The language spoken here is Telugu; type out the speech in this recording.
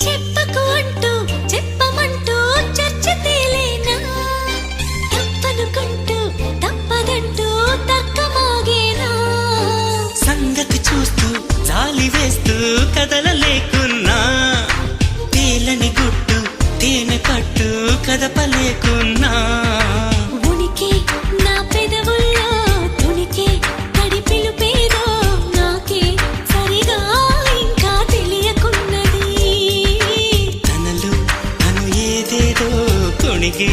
చెప్పకు అంటూ చెప్పమంటూ చర్చ తేలేనా తప్పనుకుంటూ తప్పదంటూ తక్కమాగేనా సంగతి చూస్తూ జాలి వేస్తూ కదలలేకున్నా తేలని గుట్టు తేనె పట్టు కదపలేకున్నా ఉనికి నా పెదవుల్లో తునికి తడి పిలుపేదో నాకే సరిగా ఇంకా తెలియకున్నది తనలో తను ఏదేదో కొణిగి